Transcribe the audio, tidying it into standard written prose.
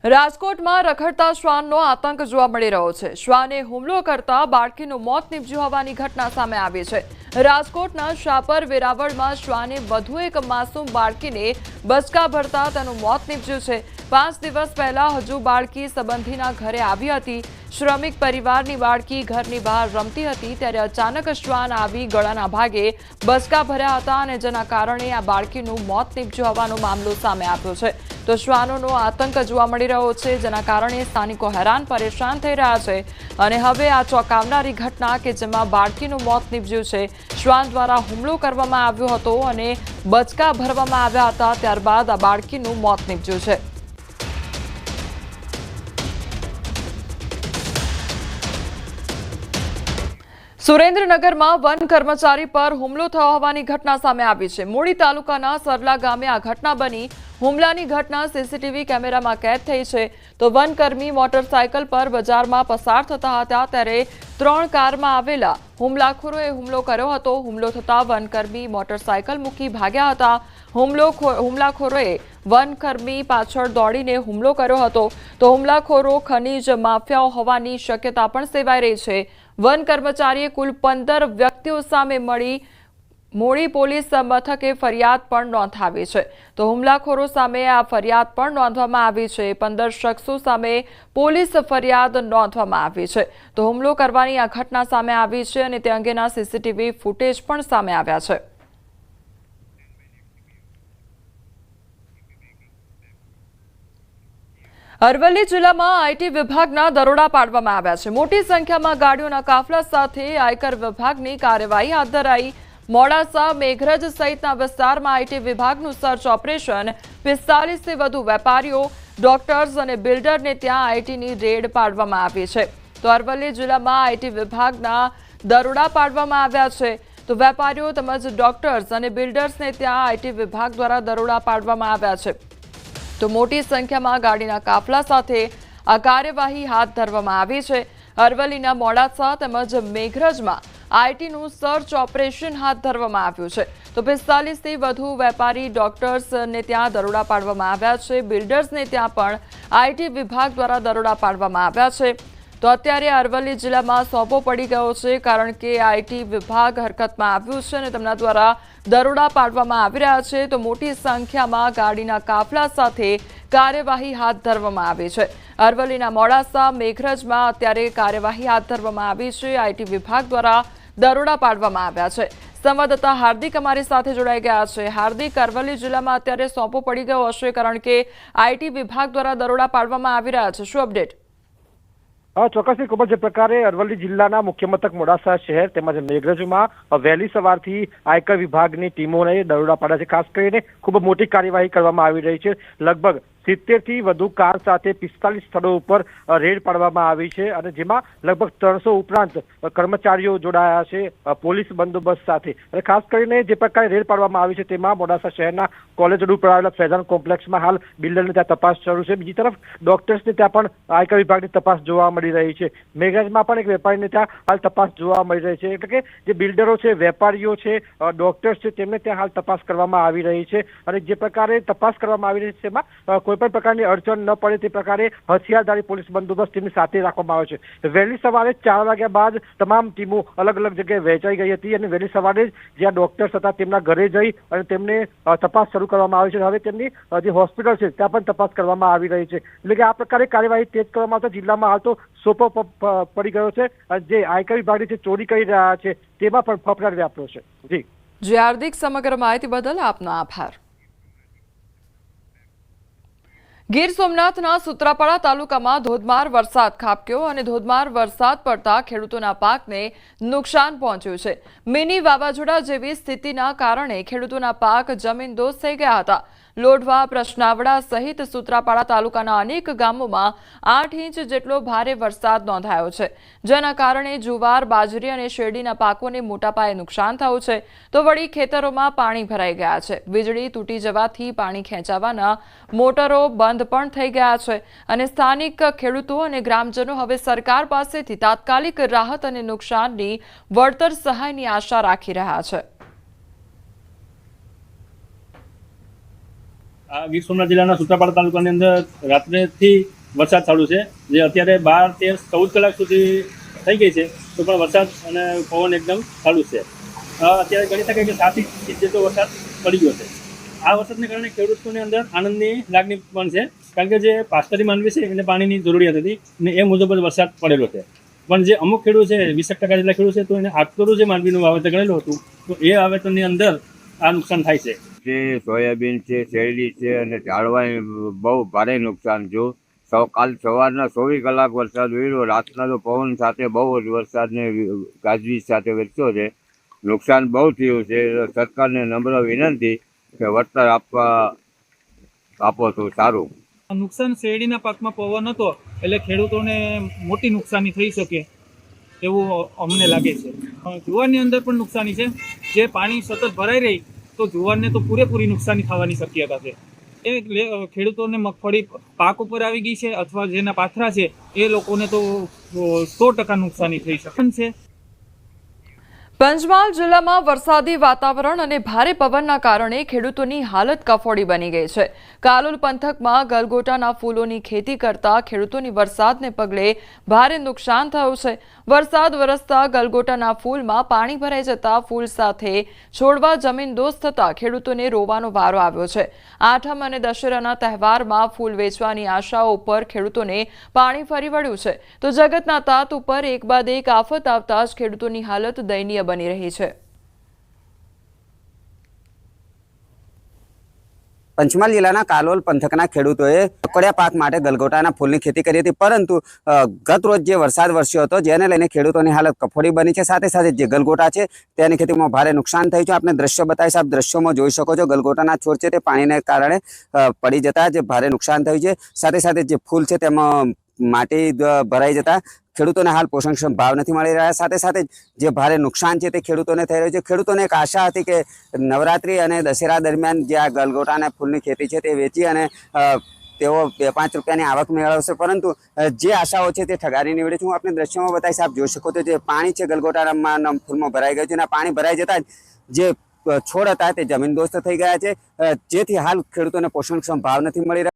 રાજકોટમાં રખડતા શ્વાનનો આતંક જોવા મળી રહ્યો છે। શ્વાને હુમલો કરતા બાળકીનું મોત નીપજ્યું હોવાની ઘટના સામે આવી છે। રાજકોટના શાપર વેરાવળમાં શ્વાને વધુ એક માસૂમ બાળકીને બચકા ભરતા તેનું મોત નીપજ્યું છે। 5 દિવસ પહેલા હજુ બાળકી સંબંધીના ઘરે આવી હતી। શ્રમિક પરિવારની બાળકી ઘરની બહાર રમતી હતી ત્યારે અચાનક શ્વાન આવી ગળાના ભાગે બચકા ભર્યા હતા અને જેના કારણે આ બાળકીનું મોત નીપજ્યું હોવાનો મામલો સામે આવ્યો છે। તો શ્વાનોનો આતંક જોવા મળી રહ્યો છે, જેના કારણે સ્થાનિકો હેરાન પરેશાન થઈ રહ્યા છે અને હવે આ ચોંકાવનારી ઘટના કે જેમાં બાળકીનું મોત નીપજ્યું છે, શ્વાન દ્વારા હુમલો કરવામાં આવ્યો હતો અને બચકા ભરવામાં આવ્યા હતા, ત્યારબાદ આ બાળકીનું મોત નીપજ્યું છે। સુરેન્દ્રનગરમાં વન કર્મચારી પર હુમલો થયો હોવાની ઘટના સામે આવી છે। મૂળી તાલુકાના સરલા ગામે આ ઘટના બની। હુમલાની ઘટના સીસીટીવી કેમેરામાં કેદ થઈ છે। તો વનકર્મી મોટરસાયકલ પર બજારમાં પસાર થતા હતા ત્યારે 3 કારમાં આવેલા હુમલાખોરોએ હુમલો કર્યો હતો। હુમલો થતા વનકર્મી મોટરસાયકલ મૂકી ભાગ્યા હતા। હુમલાખોરોએ વનકર્મી પાછળ દોડીને હુમલો કર્યો હતો। તો હુમલાખોરો ખનીજ માફિયાઓ હોવાની શક્યતા પણ સેવાઈ રહી છે। વન કર્મચારીએ કુલ 15 વ્યક્તિઓ સામે મૂળી પોલીસ મથકે ફરિયાદ પણ નોંધાવી છે। તો હુમલાખોરો સામે આ ફરિયાદ પણ નોંધવામાં આવી છે। 15 શખ્સો સામે પોલીસ ફરિયાદ નોંધવામાં આવી છે। તો હુમલો કરવાની આ ઘટના સામે આવી છે અને તે અંગેના સીસીટીવી ફૂટેજ પણ સામે આવ્યા છે। અરવલ્લી જિલ્લામાં આઈટી વિભાગના દરોડા પાડવામાં આવ્યા છે। મોટી સંખ્યામાં ગાડીઓના કાફલા સાથે આયકર વિભાગની કાર્યવાહી હાથ ધરાઈ। મોડાસા, મેઘરજ સહિતના વિસ્તારમાં આઈટી વિભાગનું સર્ચ ઓપરેશન। 45 થી વધુ વેપારીઓ, ડોક્ટર્સ અને બિલ્ડરને ત્યાં આઈટીની રેડ પાડવામાં આવી છે। તો અરવલ્લી જિલ્લામાં આઈટી વિભાગના દરોડા પાડવામાં આવ્યા છે। તો વેપારીઓ તેમજ ડોક્ટર્સ અને બિલ્ડર્સને ત્યાં આઈટી વિભાગ દ્વારા દરોડા પાડવામાં આવ્યા છે। તો મોટી સંખ્યામાં ગાડીના કાફલા સાથે આ કાર્યવાહી હાથ ધરવામાં આવી છે। અરવલ્લીના મોડાસા તેમજ મેઘરજમાં આઈટીનું સર્ચ ઓપરેશન હાથ ધરવામાં આવ્યું છે। તો 45 થી વધુ વેપારી, ડોક્ટર્સને ત્યાં દરોડા પાડવામાં આવ્યા છે। બિલ્ડર્સને ત્યાં પણ આઈટી વિભાગ દ્વારા દરોડા પાડવામાં આવ્યા છે। તો અત્યારે અરવલ્લી જિલ્લામાં સોંપો પડી ગયો છે, કારણ કે આઈટી વિભાગ હરકતમાં આવ્યું છે અને તેમના દ્વારા દરોડા પાડવામાં આવી રહ્યા છે। તો મોટી સંખ્યામાં ગાડીના કાફલા સાથે કાર્યવાહી હાથ ધરવામાં આવી છે। અરવલ્લીના મોડાસા, મેઘરજમાં અત્યારે કાર્યવાહી હાથ ધરવામાં આવી છે। આઈટી વિભાગ દ્વારા દરોડા પાડવામાં આવ્યા છે। સંવાદદાતા હાર્દિક અમારી સાથે જોડાઈ ગયા છે। હાર્દિક, અરવલ્લી જિલ્લામાં અત્યારે સોંપો પડી ગયો હશે, કારણ કે આઈટી વિભાગ દ્વારા દરોડા પાડવામાં આવી રહ્યા છે, શું અપડેટ? ચોક્કસથી ખૂબ જ પ્રકારે અરવલ્લી જિલ્લાના મુખ્ય મથક મોડાસા શહેર તેમજ મેઘરજમાં વહેલી સવારથી આયકર વિભાગની ટીમોને દરોડા પાડ્યા છે। ખાસ કરીને ખૂબ મોટી કાર્યવાહી કરવામાં આવી રહી છે। લગભગ 70 થી વધુ કાર સાથે 45 સ્થળો ઉપર રેડ પાડવામાં આવી છે અને જેમાં લગભગ 300 ઉપરાંત કર્મચારીઓ જોડાયા છે પોલીસ બંદોબસ્ત સાથે। અને ખાસ કરીને જે પ્રકારે રેડ પાડવામાં આવી છે તેમાં મોડાસા શહેરના કોલેજ રોડ ઉપર આવેલા ફેઝાન કોમ્પ્લેક્સમાં હાલ બિલ્ડરને ત્યાં તપાસ શરૂ છે। બીજી તરફ ડોક્ટર્સને ત્યાં પણ આયકર વિભાગની તપાસ જોવા મળી રહી છે। મેઘરજમાં પણ એક વેપારીને ત્યાં હાલ તપાસ જોવા મળી રહી છે। એટલે કે જે બિલ્ડરો છે, વેપારીઓ છે, ડોક્ટર્સ છે, તેમને ત્યાં હાલ તપાસ કરવામાં આવી રહી છે અને જે પ્રકારે તપાસ કરવામાં આવી રહી છે તેમાં કોઈ પણ પ્રકારની અડચણ ન પડે તે પ્રકારે હથિયારધારી પોલીસ બંદોબસ્ત તેમની સાથે રાખવામાં આવ્યો છે। વહેલી સવારે 4 વાગ્યા બાદ તમામ ટીમો અલગ અલગ જગ્યાએ વહેંચાઈ ગઈ હતી અને વહેલી સવારે જ્યાં ડોક્ટર્સ હતા તેમના ઘરે જઈ અને તેમને તપાસ શરૂ કરવામાં આવી છે। હવે તેમની જે હોસ્પિટલ છે ત્યાં પણ તપાસ કરવામાં આવી રહી છે। એટલે કે આ પ્રકારે કાર્યવાહી તેજ કરવામાં આવતા જિલ્લામાં હાલ તો સોપો પડી ગયો છે। જે આયકર વિભાગની જે ચોરી કરી રહ્યા છે તેમાં પણ ફફડાટ વ્યાપ્યો છે। જી હાર્દિક, સમગ્ર માહિતી બદલ આપનો આભાર। ગીર સોમનાથના સૂત્રાપાડા તાલુકામાં ધોધમાર વરસાદ ખાબક્યો અને ધોધમાર વરસાદ પડતા ખેડૂતોના પાકને નુકસાન પહોંચ્યું છે। મિની વાવાઝોડા જેવી સ્થિતિના કારણે ખેડૂતોના પાક જમીનદોસ્ત થઈ ગયા હતા। લોઢવા, પ્રશ્નાવડા સહિત સૂત્રાપાડા તાલુકાના અનેક ગામોમાં 8 ઇંચ જેટલો ભારે વરસાદ નોંધાયો છે, જેના કારણે જુવાર, બાજરી અને શેરડીના પાકોને મોટા પાયે નુકસાન થયું છે। તો વળી ખેતરોમાં પાણી ભરાઈ ગયા છે। વીજળી તૂટી જવાથી પાણી ખેંચાવાના મોટરો બંધ પણ થઈ ગયા છે અને સ્થાનિક ખેડૂતો અને ગ્રામજનો હવે સરકાર પાસેથી તાત્કાલિક રાહત અને નુકસાનની વળતર સહાયની આશા રાખી રહ્યા છે। આ ગીર સોમનાથ જિલ્લાના સૂત્રાપાડા તાલુકાની અંદર રાત્રેથી વરસાદ ચાલુ છે, જે અત્યારે 12, 13, 14 કલાક સુધી થઈ ગઈ છે, તો પણ વરસાદ અને પવન એકદમ ચાલુ છે. અત્યારે ગણી શકાય કે 7 ઇંચ જેટલો વરસાદ પડી ગયો છે. આ વરસાદને કારણે ખેડૂતોની અંદર આનંદની લાગણી પણ છે, કારણ કે જે પાસ્તરી માનવી છે એને પાણીની જરૂરિયાત હતી અને એ મુજબ જ વરસાદ પડેલો છે. પણ જે અમુક ખેડૂત છે, 20% જેટલા ખેડૂત છે, તો એને આગતરું જે માંડવીનું વાવેતર કરેલું હતું, તો એ વાવેતરની અંદર આ નુકસાન થાય છે. જે સોયાબીન છે, શેરડી છે અને ઝાડવાને બહુ ભારે નુકસાન થયું. કાલ સવારના 24 કલાક વરસાદ પડ્યો, રાતના તો પવન સાથે બહુ જ વરસાદને ગાજવીજ સાથે વરસ્યો છે. નુકસાન બહુ થયું છે. સરકારને નમ્ર વિનંતી કે વળતર આપો તો સારું. નુકસાન શેરડીના પાકમાં પવન હતો એટલે ખેડૂતોને મોટી નુકસાની થઈ શકે એવું અમને લાગે છે. જુવારની અંદર પણ નુકસાની છે. જે પાણી સતત ભરાઈ રહી તો જુવારને તો પૂરેપૂરી નુકસાની થવાની શક્યતા છે. એ ખેડૂતોને મગફળી પાક ઉપર આવી ગઈ છે અથવા જેના પાથરા છે એ લોકોને તો 100% નુકસાની થઈ શકે છે. પંચમહાલ જિલ્લામાં વરસાદી વાતાવરણ અને ભારે પવનના કારણે ખેડૂતોની હાલત કફોડી બની ગઈ છે. કાલોલ પંથકમાં ગલગોટાના ફૂલોની ખેતી કરતા ખેડૂતોની વરસાદને પગલે ભારે નુકસાન થયું છે. વરસાદ વરસતા ગલગોટાના ફૂલમાં પાણી ભરાઈ જતા ફૂલ સાથે છોડવા જમીનદોસ્ત થતા ખેડૂતોને રોવાનો વારો આવ્યો છે. આઠમ અને દશેરાના તહેવારમાં ફૂલ વેચવાની આશાઓ ઉપર ખેડૂતોને પાણી ફરી વળ્યું છે, તો જગતના તાત ઉપર એક બાદ એક આફત આવતા જ ખેડૂતોની હાલત દયનીય બની રહી છે. પંચમહાલ જિલ્લાના કાલોલ પંથકના ખેડૂતોએ પકોડિયા પાક માટે ગલગોટાના ફૂલની ખેતી કરી હતી, પરંતુ ગત રોજ જે વરસાદ વરસ્યો હતો જેને લઈને ખેડૂતોની હાલત કફોડી બની છે. સાથે સાથે જે ગલગોટા છે તેની ખેતીમાં ભારે નુકસાન થયું છે. આપણે દ્રશ્યો બતાવીશ, આપ દ્રશ્યોમાં જોઈ શકો છો. ગલગોટાના છોડ છે તે પાણીને કારણે પડી જતા જે ભારે નુકસાન થયું છે. સાથે સાથે જે ફૂલ છે તેમાં માટી ભરાઈ જતા ખેડૂતોને હાલ પોષણક્ષમ ભાવ નથી મળી રહ્યા. સાથે સાથે જે ભારે નુકસાન છે તે ખેડૂતોને થઈ રહ્યું છે. ખેડૂતોને એક આશા હતી કે નવરાત્રી અને દશેરા દરમિયાન જે આ ગલગોટાના ફૂલની ખેતી છે તે વેચી અને તેઓ 2-5 રૂપિયાની આવક મેળવશે, પરંતુ જે આશાઓ છે તે ઠગારી નીવડે છે. હું આપણે દ્રશ્યોમાં બતાવીશ, આપ જોઈ શકો છો જે પાણી છે ગલગોટાના ફૂલમાં ભરાઈ ગયું છે અને પાણી ભરાઈ જતા જે છોડ હતા તે જમીનદોસ્ત થઈ ગયા છે, જેથી હાલ ખેડૂતોને પોષણક્ષમ ભાવ નથી મળી રહ્યા.